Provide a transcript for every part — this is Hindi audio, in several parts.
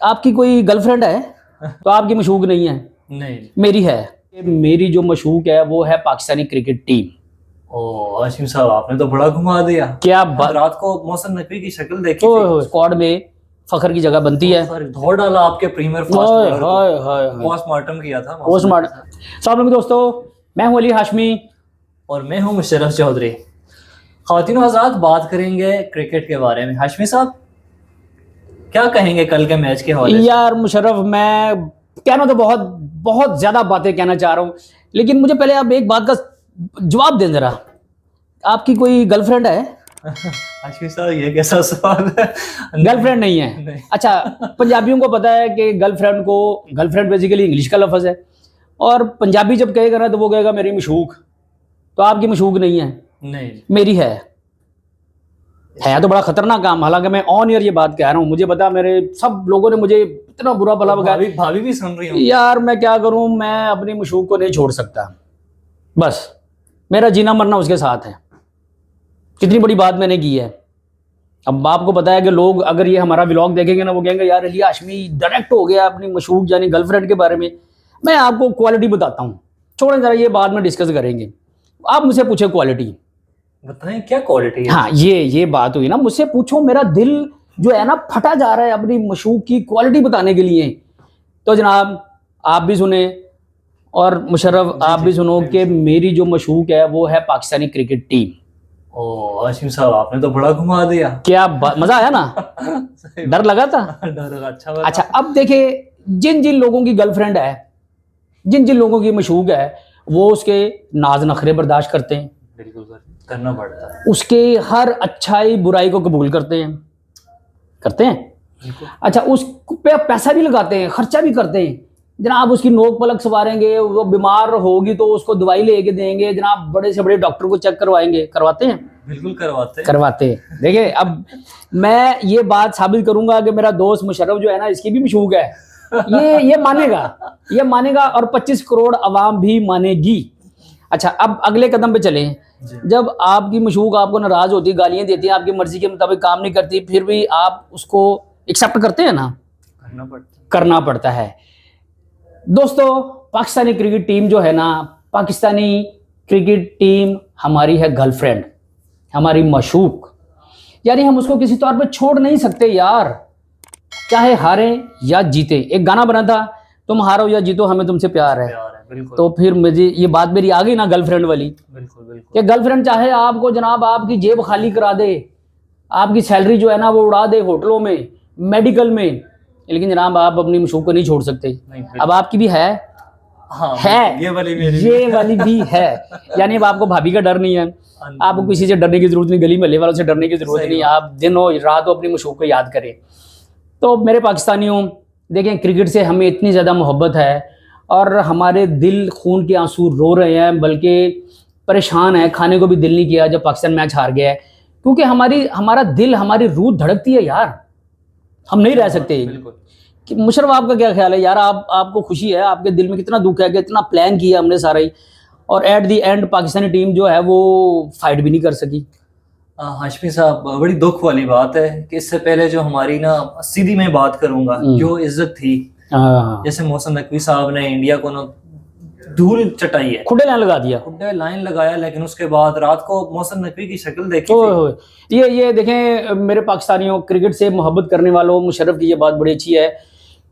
आपकी कोई गर्लफ्रेंड है तो आपकी मशूक नहीं है? नहीं। मेरी है। मेरी जो मशूक है वो है पाकिस्तानी क्रिकेट टीम। ओ हाशिम साहब, आपने तो बड़ा घुमा दिया। क्या रात को मोहसिन नकवी की शक्ल देखी थी। स्क्वाड में फखर की जगह बनती है। धो डाला आपके प्रीमियर पोस्टमार्टम किया था। अस्सलाम दोस्तों, मैं हूं अली हाशमी और मैं हूं मुशर्रफ चौधरी। ख़वातीन हज़रात, बात करेंगे क्रिकेट के बारे में। हाशमी साहब क्या कहेंगे कल के मैच के हवाले से? यार मुशर्रफ, मैं कहना तो बहुत ज्यादा बातें कहना चाह रहा हूँ, लेकिन मुझे पहले आप एक बात का जवाब दें जरा। आपकी कोई गर्लफ्रेंड है? हाशमी साहब ये कैसा सवाल है? गर्लफ्रेंड नहीं है? नहीं। अच्छा, पंजाबियों को पता है कि गर्लफ्रेंड बेसिकली इंग्लिश का लफ्ज़ है, और पंजाबी जब कहेगा ना तो वो कहेगा मेरी मशूक। तो आपकी मशूक नहीं है? नहीं। मेरी है तो बड़ा खतरनाक काम। हालांकि मैं ऑन ईयर ये बात कह रहा हूँ, मुझे पता, मेरे सब लोगों ने मुझे इतना बुरा भला बगाया। भाभी भी सुन रही हूँ। यार मैं क्या करूँ, मैं अपनी मशूक को नहीं छोड़ सकता। बस मेरा जीना मरना उसके साथ है। कितनी बड़ी बात मैंने की है। अब आपको पता है कि लोग अगर ये हमारा व्लॉग देखेंगे ना, वो कहेंगे यार अली हाशमी डायरेक्ट हो गया अपनी मशूक यानी गर्लफ्रेंड के बारे में। मैं आपको क्वालिटी बताता हूँ, छोड़ें जरा, ये बाद में डिस्कस करेंगे। आप मुझसे पूछे क्वालिटी, बताएं क्या क्वालिटी है? हाँ, ये बात हुई ना, मुझसे पूछो। मेरा दिल जो है ना फटा जा रहा है अपनी मशूक की क्वालिटी बताने के लिए। तो जनाब आप भी सुने और मुशर्रफ आप भी सुनो कि मेरी जो मशूक है वो है पाकिस्तानी क्रिकेट टीम। ओ हाशिम साहब, आपने तो बड़ा घुमा दिया। क्या मजा आया ना? डर लगा था? डर लगा। अच्छा, अब देखे, जिन जिन लोगों की गर्लफ्रेंड है, जिन जिन लोगों की मशूक है, वो उसके नाज नखरे बर्दाश्त करते हैं। बिल्कुल करना पड़ता है। उसके हर अच्छाई बुराई को कबूल करते हैं। अच्छा, उस पे पैसा भी लगाते हैं, खर्चा भी करते हैं। जनाब उसकी नोक पलक संवारेंगे, वो बीमार होगी तो उसको दवाई लेके देंगे। जनाब बड़े से बड़े डॉक्टर को चेक करवाते हैं। बिल्कुल करवाते हैं। देखिए, अब मैं ये बात साबित करूंगा कि मेरा दोस्त मुशर्रफ जो है ना, इसकी भी मशूक है। ये मानेगा और 25 करोड़ अवाम भी मानेगी। अच्छा, अब अगले कदम पे चलें। जब आपकी मशूक आपको नाराज होती, गालियां देती है, आपकी मर्जी के मुताबिक काम नहीं करती, फिर भी आप उसको एक्सेप्ट करते हैं ना? करना पड़ता है। दोस्तों, पाकिस्तानी क्रिकेट टीम जो है ना, पाकिस्तानी क्रिकेट टीम हमारी है गर्लफ्रेंड, हमारी मशूक। यानी हम उसको किसी तौर पे छोड़ नहीं सकते यार, चाहे हारें या जीते। एक गाना बना था, तुम हारो या जीतो हमें तुमसे प्यार है। तो फिर मुझे ये बात मेरी आ गई ना गर्लफ्रेंड वाली। बिल्कुल। कि गर्लफ्रेंड चाहे आपको जनाब आपकी जेब खाली करा दे, आपकी सैलरी जो है ना वो उड़ा दे होटलों में, मेडिकल में, लेकिन जनाब आप अपनी मशूक को नहीं छोड़ सकते। अब आपकी भी है। हाँ, है, ये वाली भी है। यानी अब आपको भाभी का डर नहीं है, आपको किसी से डरने की जरूरत नहीं, गली महल्ले वालों से डरने की जरूरत नहीं। आप दिन हो रात हो अपनी मशूक को याद करें। तो मेरे पाकिस्तानियों, देखें, क्रिकेट से हमें इतनी ज़्यादा मोहब्बत है और हमारे दिल खून के आंसू रो रहे हैं, बल्कि परेशान है। खाने को भी दिल नहीं किया जब पाकिस्तान मैच हार गया है, क्योंकि हमारा दिल, हमारी रूह धड़कती है यार। हम नहीं रह सकते। मुशर्रफ आपका क्या ख्याल है यार? आपको खुशी है, आपके दिल में कितना दुख है कि इतना प्लान किया हमने सारा ही, और at the and Pakistani team जो है वो फाइट भी नहीं कर सकी। हाशमी साहब, बड़ी दुख वाली बात है कि इससे पहले जो हमारी ना, सीधी मैं बात करूंगा, जो इज्जत थी, जैसे मोहसिन नकवी साहब ने इंडिया को ना धूल चटाई है, खुडे लाइन लगाया, लेकिन उसके बाद रात को मोहसिन नकवी की शक्ल देखी थी। ये देखें मेरे पाकिस्तानियों, क्रिकेट से मोहब्बत करने वालों, मुशर्रफ की ये बात बड़ी अच्छी है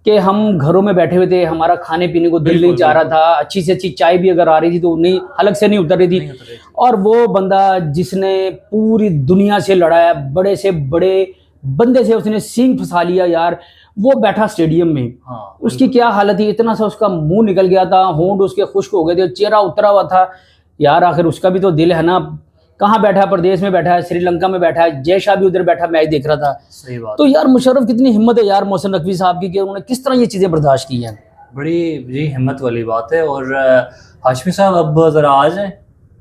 कि हम घरों में बैठे हुए थे, हमारा खाने पीने को दिल नहीं चाह रहा था, अच्छी से अच्छी चाय भी अगर आ रही थी तो नहीं, हलक से नहीं उतर रही थी। और वो बंदा जिसने पूरी दुनिया से लड़ा है, बड़े से बड़े बंदे से उसने सींग फंसा लिया यार, वो बैठा स्टेडियम में। उसकी क्या हालत थी, इतना सा उसका मुंह निकल गया था, होंठ उसके खुश्क हो गए थे, चेहरा उतरा हुआ था यार। आखिर उसका भी तो दिल है ना, कहाँ बैठा है, प्रदेश में बैठा है, श्रीलंका में बैठा है, जय शाह भी उधर बैठा मैच देख रहा था। सही बात। तो यार मुशर्रफ कितनी हिम्मत है यार मोहसिन नकवी साहब की, कि उन्होंने किस तरह ये चीजें बर्दाश्त की हैं। बड़ी हिम्मत वाली बात है। और हाशमी साहब, अब जरा आ जाए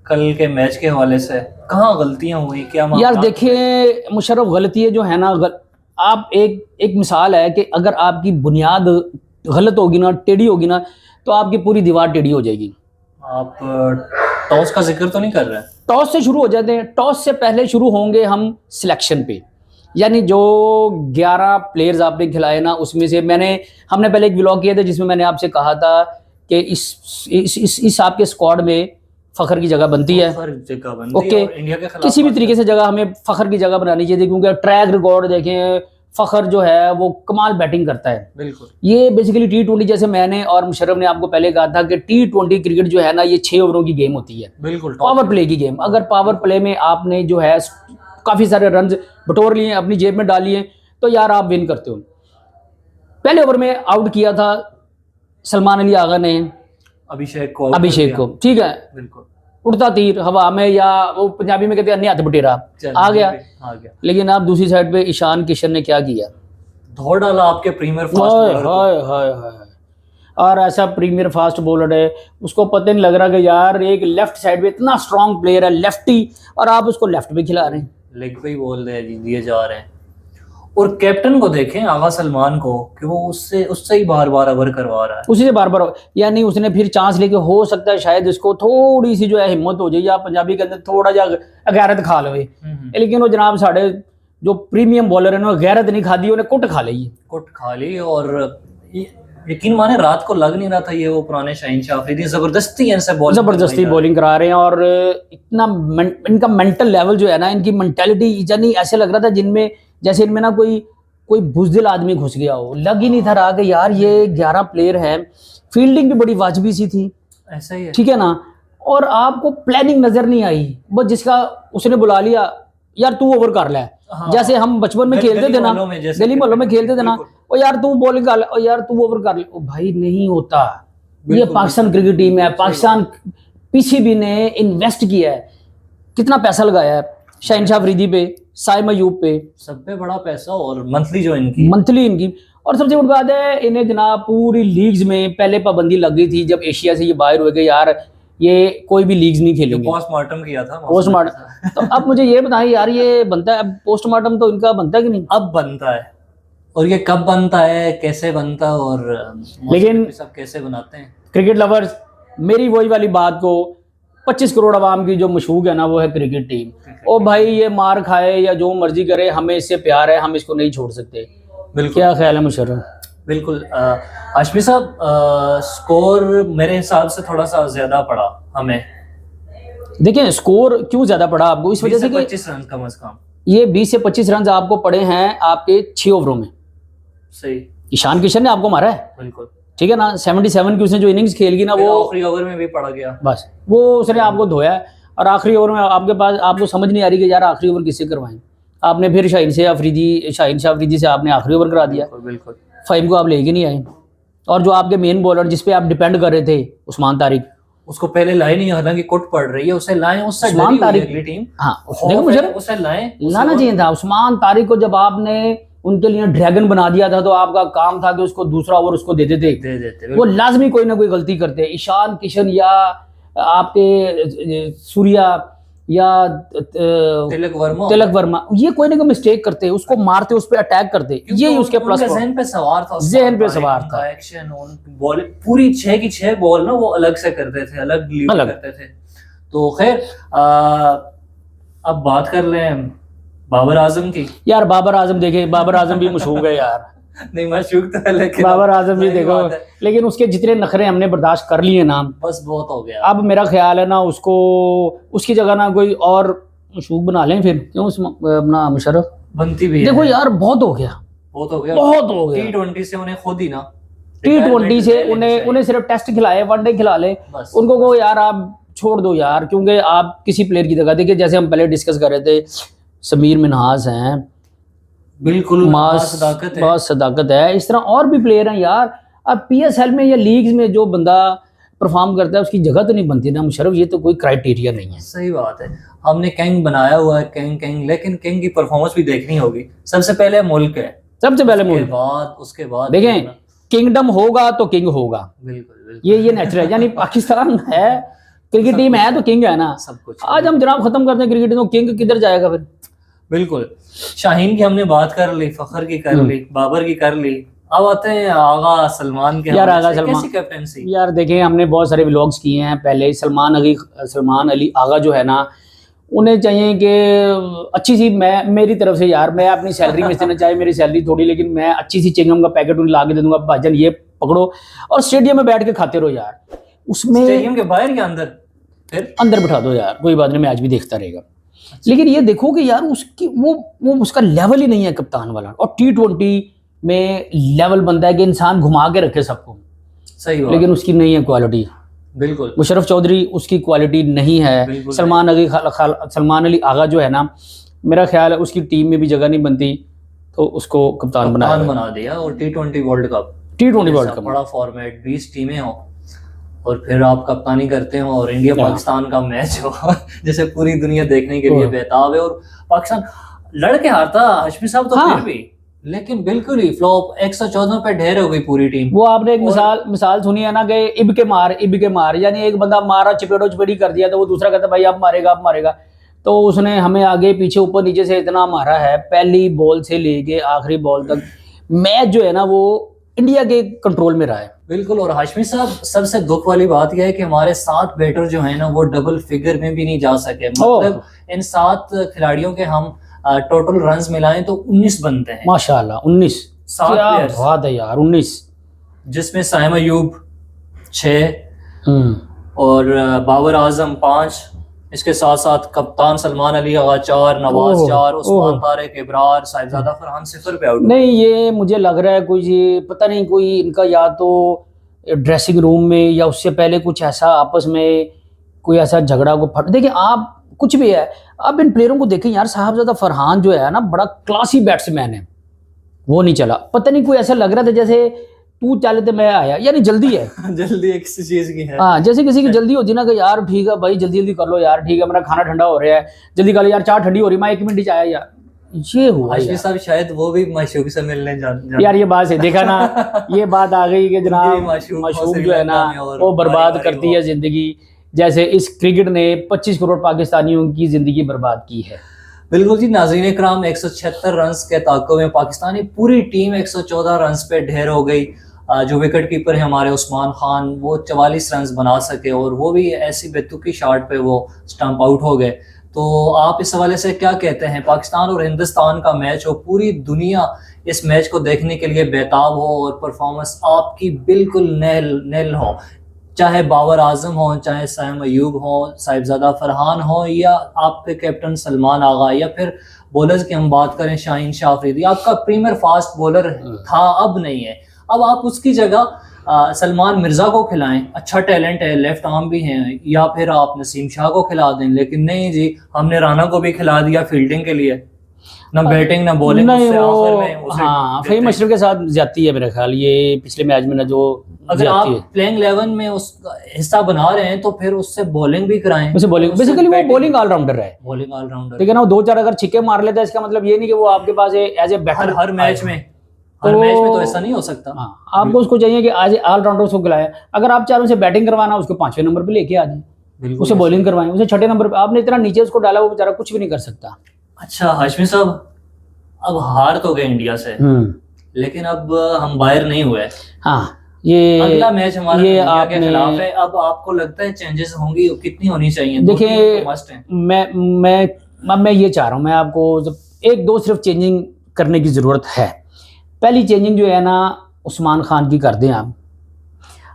कल के मैच के हवाले से, कहाँ गलतियां हुई, क्या यार? देखिए मुशर्रफ, गलतियां जो है ना, आप एक मिसाल है कि अगर आपकी बुनियाद गलत होगी ना, टेढ़ी होगी ना, तो आपकी पूरी दीवार टेढ़ी हो जाएगी। आप टॉस का जिक्र तो नहीं कर रहे? टॉस से शुरू हो जाते हैं। टॉस से पहले शुरू होंगे हम सिलेक्शन पे। यानी जो 11 प्लेयर्स आपने खिलाए ना, उसमें से हमने पहले एक व्लॉग किया था जिसमें मैंने आपसे कहा था कि इस आपके स्क्वाड में फखर की जगह बनती है। ओके, किसी भी तरीके से जगह हमें फखर की जगह बनानी चाहिए, क्योंकि ट्रैक रिकॉर्ड देखें, फखर जो है वो कमाल बैटिंग करता है। बिल्कुल, ये बेसिकली T20, जैसे मैंने और मुशर्रफ ने आपको पहले कहा था कि T20 क्रिकेट जो है ना, ये 6 ओवरों की गेम होती है, बिल्कुल पावर प्ले की गेम। अगर पावर प्ले में आपने जो है काफी सारे रन बटोर लिए, अपनी जेब में डाल लिए, तो यार आप विन करते हो। पहले ओवर में आउट किया था सलमान अली आगा ने अभिषेक को, ठीक है, बिल्कुल, उड़ता तीर हवा में, या वो पंजाबी में कहते हैं अन्य हाथ बटेरा, आ गया। लेकिन आप दूसरी साइड पे ईशान किशन ने क्या किया, धोड़ डाला आपके प्रीमियर फास्ट बॉलर को। और ऐसा प्रीमियर फास्ट बॉलर है, उसको पता नहीं लग रहा कि यार एक लेफ्ट साइड पे इतना स्ट्रांग प्लेयर है लेफ्टी, और आप उसको लेफ्ट पे खिला रहे हैं, लेग पे ही बॉल दिए जा रहे हैं। और कैप्टन को देखें आगा सलमान को कि वो उससे ही बार बार ओवर करवा रहा है, उसी से बार बार, यानी उसने फिर चांस लेके, हो सकता है शायद इसको थोड़ी सी जो है हिम्मत हो जाए, या पंजाबी के अंदर थोड़ा जा गैरत खा लो। लेकिन वो जनाब साढ़े जो प्रीमियम बॉलर है ना, गैरत नहीं खादी, उन्हें कुट खा ली। और यकीन माने रात को लग नहीं रहा था ये वो पुराने शाहीन शाह अफरीदी जबरदस्ती बॉलिंग करा रहे हैं। और इतना इनका मेंटल लेवल जो है ना, इनकी मेंटालिटी, यानी ऐसे लग रहा था जिनमें जैसे इनमें ना कोई बुज़दिल आदमी घुस गया हो। लग ही नहीं था रहा कि यार ये 11 प्लेयर हैं, फील्डिंग भी बड़ी वाजिबी सी थी, ऐसा ही है, ठीक है ना। और आपको प्लानिंग नजर नहीं आई, बस जिसका उसने बुला लिया, यार तू ओवर कर ले। हाँ, जैसे हम बचपन में खेलते थे ना, गली मोहल्लों में खेलते थे ना, ओ यार तू बॉलिंग कर ले, ओ यार तू ओवर कर ले। ओ भाई नहीं होता, ये पाकिस्तान क्रिकेट टीम है, पाकिस्तान पीसीबी ने इन्वेस्ट किया है, कितना पैसा लगाया है शाहीन शाह अफरीदी पे, साइम अयूब पे, सब पे बड़ा पैसा, और मंथली इनकी। और सबसे बड़ी बात है, इन्हें जनाब पूरी लीग्स में पहले पाबंदी लग गई थी जब एशिया से ये बाहर हुए, यार ये कोई भी लीग्स नहीं खेलेंगे। पोस्टमार्टम किया था, पोस्टमार्टम। तो अब मुझे ये बताएं यार, ये बनता है अब पोस्टमार्टम, तो इनका बनता है कि नहीं? अब बनता है, और ये कब बनता है, कैसे बनता है, और लेकिन सब कैसे बनाते हैं क्रिकेट लवर्स, मेरी वही वाली बात को, 25 करोड़ आवाम की जो मशहूक है ना, वो है क्रिकेट टीम। ओ भाई ये मार खाए या जो मर्जी करे, हमें इससे प्यार है, हम इसको नहीं छोड़ सकते। बिल्कुल, क्या ख्याल है मुशर्रफ? बिल्कुल हाशमी साहब, स्कोर मेरे हिसाब से थोड़ा सा ज्यादा पड़ा हमें। देखें स्कोर क्यों ज्यादा पड़ा आपको, इस वजह से कि 25 रन कम से कम, ये 20 से 25 रन आपको पड़े हैं आपके 6 ओवरों में। सही, ईशान किशन ने आपको मारा है, बिल्कुल, ठीक है ना। 77 की उसने जो इनिंग्स खेल गई ना, वो आखिरी ओवर में भी पड़ गया, बस वो उसने आपको धोया है। और आखिरी ओवर में आपको समझ नहीं आ रही कि यार आखिरी ओवर किससे करवाएं। आपने फिर शाहीन शाह अफरीदी से आपने आखिरी ओवर करा दिया, बिल्कुल। फाइम को आप लेके नहीं आए। और जो आपके मेन बॉलर जिसपे आप डिपेंड कर रहे थे, उस्मान तारिक, उसको पहले लाए नहीं, हालांकि कुट पड़ रही है, उसे लाएं, उससे उस्मान तारिक अगली टीम। हाँ, देखो मुझे उसे लाना चाहिए था उस्मान तारिक को। जब आपने उनके लिए ड्रैगन बना दिया था, तो आपका काम था कि उसको दूसरा ओवर उसको दे देते। वो लाजमी कोई ना कोई गलती करते, ईशान किशन या आपके सूर्या या तिलक वर्मा, ये कोई ना कोई मिस्टेक करते, उसको मारते, उस पर अटैक करते, ये उसके प्लस ज़हन पे सवार था, एक्शन बॉल पूरी 6 की 6 बॉल ना वो अलग से करते थे, अलग करते थे। तो खैर अब बात कर लें बाबर आजम की। यार बाबर आजम देखे, बाबर आजम भी मशहूर है यार। नहीं मशहूर तो है, लेकिन बाबर आजम भी देखो, लेकिन उसके जितने नखरे हमने बर्दाश्त कर लिए ना, बस बहुत हो गया। अब मेरा ख्याल है ना, उसको उसकी जगह ना कोई और मशहूर बना लें फिर, क्यों अपना मुशर्रफ बनती भी देखो यार, बहुत हो गया। T20 से उन्हें खुद ही ना, T20 से उन्हें सिर्फ टेस्ट खिलाए, वनडे खिला ले, उनको को यार आप छोड़ दो यार, क्योंकि आप किसी प्लेयर की जगह देखिए, जैसे हम पहले डिस्कस कर रहे थे, समीर मिन्हाज हैं, बिल्कुल बहुत सदाकत है, इस तरह और भी प्लेयर हैं यार। अब PSL में या लीग्स में जो बंदा परफॉर्म करता है, उसकी जगह तो नहीं बनती ना मुशर्रफ, ये तो कोई क्राइटेरिया नहीं है। सही बात है, हमने कैंग बनाया हुआ है, कैंग, लेकिन कैंग की परफॉर्मेंस भी देखनी होगी। सबसे पहले मुल्क है, सबसे पहले मुल्क, उसके बाद देखें किंगडम होगा तो किंग होगा, बिल्कुल ये नेचुरल है। यानी पाकिस्तान है, क्रिकेट टीम है तो किंग है ना, सब कुछ। आज हम जनाब खत्म करते हैं क्रिकेट, तो किंग किधर जाएगा फिर? बिल्कुल, शाहीन की हमने बात कर ली, फखर की कर ली, बाबर की कर ली, अब आते हैं आगा सलमान के। यार आगा सलमान कैसी कैप्टनसी यार, देखें हमने बहुत सारे व्लॉग्स किए हैं पहले। सलमान अली आगा जो है ना, उन्हें चाहिए कि अच्छी सी, मैं मेरी तरफ से यार, मैं अपनी सैलरी में देना चाहे मेरी सैलरी थोड़ी, लेकिन मैं अच्छी सी चिंगम का पैकेट उन्हें ला के दे दूंगा, भाईजान ये पकड़ो और स्टेडियम में बैठ के खाते रहो यार। उसमें स्टेडियम के बाहर या अंदर? फिर अंदर बिठा दो यार, कोई बात नहीं, मैच भी देखता रहेगा। लेकिन ये देखो कि यार उसकी वो उसका लेवल ही नहीं है कप्तान वाला। और T20 में लेवल बनता है कि इंसान घुमा के रखे सबको, सही बात, लेकिन उसकी नहीं है क्वालिटी। बिल्कुल। मुशर्रफ चौधरी उसकी क्वालिटी नहीं है। सलमान अली आगा जो है ना, मेरा ख्याल है उसकी टीम में भी जगह नहीं बनती, तो उसको कप्तान बना दिया। और T20 world cup, T20 world cup बड़ा फॉर्मेट, 20 टीमें हो और फिर आप कप्तानी करते हो और इंडिया पाकिस्तान का मैच हो जैसे पूरी दुनिया देखने के लिए बेताब है। और पाकिस्तान लड़के हारता हाशमी साहब, तो फिर भी, लेकिन बिल्कुल ही फ्लॉप, 114 पे ढेर हो गई पूरी टीम। वो आपने एक मिसाल सुनी है ना कि इब के मार, यानी एक बंदा मारा, चपेड़ी कर दिया, तो वो दूसरा कहता भाई अब मारेगा। तो उसने हमें आगे पीछे ऊपर नीचे से इतना मारा है, पहली बॉल से लेके आखिरी बॉल तक मैच जो है ना वो इंडिया के कंट्रोल में रहा है। बिल्कुल। और हाशमी साहब, सबसे दुख वाली बात यह है कि हमारे 7 बैटर जो है ना वो डबल फिगर में भी नहीं जा सके। मतलब इन 7 खिलाड़ियों के हम टोटल रन्स मिलाएं तो 19 बनते हैं। माशाल्लाह 19, 7 प्लेयर्स, बात है यार 19, जिसमें साइम अयूब 6 और बाबर आजम 5, इसके साथ साथ कप्तान सलमान अली आगा 4, नवाज 4, उस्मान तारिक, इब्रार, साहिबजादा फरहान 0 पे आउट। नहीं, ये मुझे लग रहा है कोई, पता नहीं, कोई इनका या तो ड्रेसिंग रूम में या उससे पहले कुछ ऐसा आपस में कोई ऐसा झगड़ा को फट। देखिए आप कुछ भी है, अब इन प्लेयरों को देखें यार, साहिबजादा फरहान जो है ना बड़ा क्लासी बैट्समैन है, वो नहीं चला। पता नहीं कोई ऐसा लग रहा था जैसे तू चले तो मैं आया, यानी जल्दी है जल्दी एक चीज की है। हाँ, जैसे किसी की जल्दी होती ना कि यार ठीक है भाई जल्दी कर लो यार, ठीक है मेरा खाना ठंडा हो रहा है, जल्दी कर लो यार, चाय ठंडी हो रही, मैं 1 मिनट ही आया यार, ये हुआ हाशमी साहब शायद वो भी माशूक से मिलने जान यार। ये बात है, देखा ना, ये बात आ गई कि जनाब माशूक जो है ना वो बर्बाद करती है जिंदगी, जैसे इस क्रिकेट ने 25 करोड़ पाकिस्तानियों की जिंदगी बर्बाद की है। बिल्कुल जी। नाज़रीन इकराम, 176 रन के ताक़ुब में पाकिस्तानी पूरी टीम 114 रन पे ढेर हो गई। जो विकेट कीपर है हमारे उस्मान खान, वो 44 रन बना सके और वो भी ऐसी बेतुकी शॉट पे वो स्टंप आउट हो गए। तो आप इस हवाले से क्या कहते हैं? पाकिस्तान और हिंदुस्तान का मैच हो, पूरी दुनिया इस मैच को देखने के लिए बेताब हो और परफॉर्मेंस आपकी बिल्कुल नेल हो, चाहे बाबर आजम हो, चाहे साइम अयूब हो, साहिबजादा फरहान हो, या आपके कैप्टन सलमान आगा, या फिर बॉलर्स की हम बात करें शाहीन शाह अफरीदी, आपका प्रीमियर फास्ट बॉलर था, अब नहीं है। अब आप उसकी जगह सलमान मिर्जा को खिलाएं, अच्छा टैलेंट है, लेफ्ट आर्म भी हैं, या फिर आप नसीम शाह को खिला दें। लेकिन नहीं जी, हमने राना को भी खिला दिया फील्डिंग के लिए, ना बैटिंग ना बॉलिंग। नहीं वो हाँ, फहीम अशरफ के साथ जाती है मेरा ख्याल, ये पिछले मैच में ना जो अगर आप प्लेइंग 11 में उसका हिस्सा बना रहे हैं तो फिर उससे बॉलिंग भी कराएं। उसे बॉलिंग, बेसिकली वो बॉलिंग ऑलराउंडर है, बॉलिंग ऑलराउंडर। ठीक है ना, वो 2-4 अगर छिक्के मार लेता है इसका मतलब ये नहीं कि वो आपके पास एज ए बैटर हर मैच में, हर मैच में तो ऐसा नहीं हो सकता। हाँ, आपको उसको चाहिए कि आज ऑलराउंडर को खिलाए। अगर आप चारों से बैटिंग करवाना, उसको 5वें नंबर पे लेके आ जाए, उसे बॉलिंग करवाएं, उसे 6ठे नंबर पे। आपने इतना नीचे उसको डाला, वो बेचारा कुछ भी नहीं कर सकता। अच्छा हाशमी साहब, अब हार तो गए इंडिया से, लेकिन अब हम बाहर नहीं हुए। हाँ, ये अगला मैच हमारा इंडिया के खिलाफ है। अब आपको लगता है चेंजेस होंगी, कितनी होनी चाहिए? देखिए मैं ये चाह रहा हूँ, मैं आपको 1-2 सिर्फ चेंजिंग करने की जरूरत है। पहली चेंजिंग जो है ना, उस्मान खान की कर दें आप,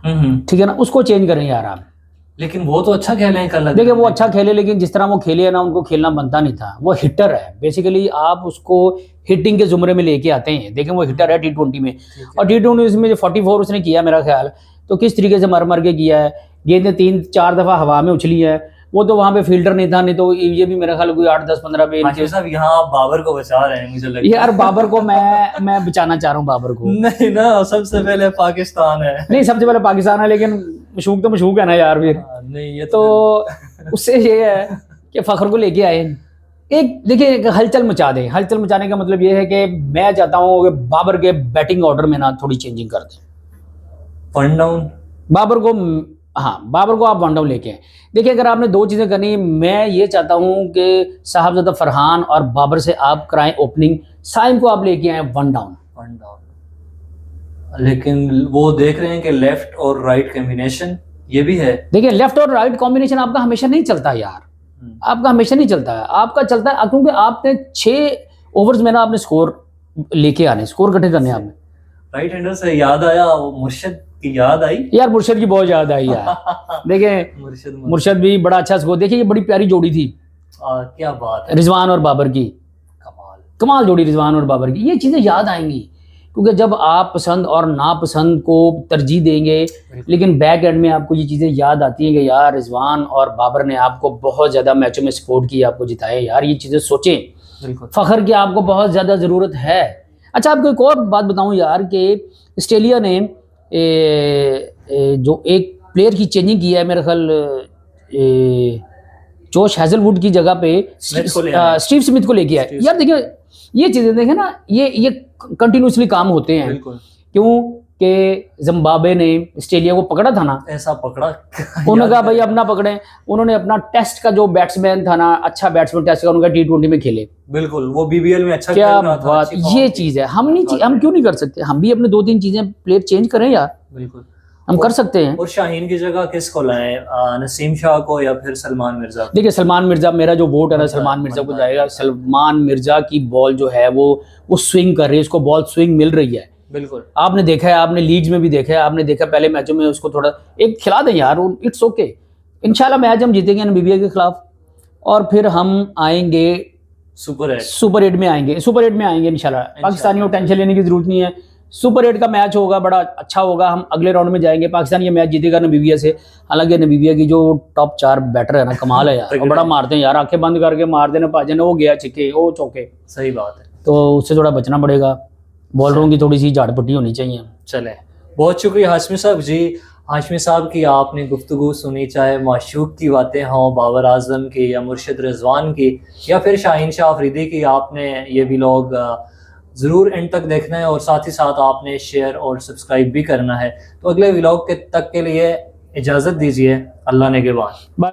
ठीक है ना, उसको चेंज करें यार आप। लेकिन वो तो अच्छा खेले हैं कल। देखिए वो अच्छा खेले, लेकिन जिस तरह वो खेले है ना, उनको खेलना बनता नहीं था। वो हिटर है, बेसिकली आप उसको हिटिंग के जुमरे में लेके आते हैं। देखें वो हिटर है T20 में, और T20 में जो 44 उसने किया मेरा ख्याल, तो किस तरीके से मर के किया है। गेंदें 3-4 दफा हवा में उछली है, वो तो वहां पे फील्डर नहीं था, नहीं तो ये भी मेरा ख्याल कोई 8-10-15 पे। साहब यहाँ आप बाबर को बचा रहे हैं, मुझे लगता है। यार बाबर को मैं बचाना चाह रहा हूँ, बाबर को नहीं ना, सबसे पहले पाकिस्तान है। नहीं, सबसे पहले पाकिस्तान है, लेकिन मशूक तो मशूक है ना यार फिर। नहीं ये तो उससे ये है कि फखर को लेके आए। एक देखिए हलचल मचा दें। हलचल मचाने का मतलब ये है कि मैं चाहता हूँ कि बाबर के बैटिंग ऑर्डर में ना थोड़ी चेंजिंग कर दें। वन डाउन बाबर को, हाँ बाबर को आप वन डाउन लेके आए। देखिए अगर आपने 2 चीज़ें करनी, मैं ये चाहता हूँ कि साहबजादा फरहान और बाबर से आप कराएं ओपनिंग, साइम को आप लेके आए वन डाउन। लेकिन वो देख रहे हैं कि लेफ्ट और राइट कॉम्बिनेशन ये भी है। देखिए लेफ्ट और राइट कॉम्बिनेशन आपका हमेशा नहीं चलता यार। आपका हमेशा नहीं चलता है, आपका चलता है क्योंकि आपने 6 ओवर्स में ना आपने स्कोर लेके आने, स्कोर इकट्ठे करने आपने। राइट हैंडर से याद आया, वो मुर्शिद की याद आई यार, मुर्शिद की बहुत याद आई यार। देखें मुर्शिद भी बड़ा अच्छा स्कोर, देखिए ये बड़ी प्यारी जोड़ी थी। क्या बात है, रिजवान और बाबर की, कमाल जोड़ी रिजवान और बाबर की। ये चीज़ें याद आएंगी क्योंकि जब आप पसंद और नापसंद को तरजीह देंगे, लेकिन बैक एंड में आपको ये चीज़ें याद आती हैं कि यार रिजवान और बाबर ने आपको बहुत ज़्यादा मैचों में सपोर्ट किया, आपको जिताया। यार ये चीज़ें सोचें, फ़ख्र की आपको बहुत ज़्यादा ज़रूरत है। अच्छा, आपको एक और बात बताऊं यार कि ऑस्ट्रेलिया ने जो एक प्लेयर की चेंजिंग की है, मेरे ख्याल जोश हैजलवुड की जगह पे स्टीव स्मिथ को लेके आए। यार देखिए, ये चीज़ें देखें ना, ये कंटिन्यूसली काम होते हैं। क्यों कि जिम्बाब्वे ने ऑस्ट्रेलिया को पकड़ा था ना, ऐसा पकड़ा उन्होंने कहा भाई अपना पकड़े। उन्होंने अपना टेस्ट का जो बैट्समैन था ना, अच्छा बैट्समैन टेस्ट का, उनका T20 में खेले। बिल्कुल, वो BBL में अच्छा क्या खेल रहा था, बात, ये चीज़ है। हम क्यों नहीं कर सकते? हम भी अपने 2-3 चीज़ें प्लेयर चेंज करें यार, बिल्कुल हम कर सकते हैं। और शाहीन की जगह किसको लाएं, नसीम शाह को या फिर सलमान मिर्जा? देखिए सलमान मिर्जा, मेरा जो वोट है ना सलमान मिर्जा को जाएगा। सलमान मिर्जा की बॉल जो है वो स्विंग कर रही है, उसको बॉल स्विंग मिल रही है। बिल्कुल, आपने देखा है, आपने लीग्स में भी देखा है, आपने देखा पहले मैचों में उसको थोड़ा एक खिला दें यार, इट्स ओके। इंशाल्लाह मैच हम जीतेंगे नामीबिया के खिलाफ और फिर हम आएंगे सुपर 8 में आएंगे, सुपर 8 में आएंगे इंशाल्लाह। पाकिस्तानियों को टेंशन लेने की जरूरत नहीं है, सुपर 8 का मैच होगा, बड़ा अच्छा होगा। हम अगले राउंड में जाएंगे, पाकिस्तान ये मैच जीतेगा नामीबिया से। हालांकि नामीबिया की जो टॉप 4 बैटर है ना, कमाल है यार, बड़ा मारते हैं यार, आंखें बंद करके मार देना पाजन, वो गया छिक्के, वो चौके। सही बात है, तो उससे थोड़ा बचना पड़ेगा। बॉलरों की थोड़ी सी झाड़पट्टी होनी चाहिए। चले, बहुत शुक्रिया हाशमी साहब जी। हाशमी साहब की आपने गुफ्तगू सुनी, चाहे माशूक की बातें हों, बाबर आजम की या मुर्शिद रिजवान की या फिर शाहीन शाह अफरीदी की, आपने ये व्लॉग ज़रूर एंड तक देखना है और साथ ही साथ आपने शेयर और सब्सक्राइब भी करना है। तो अगले व्लॉग तक के लिए इजाज़त दीजिए, अल्लाह नेगेबान।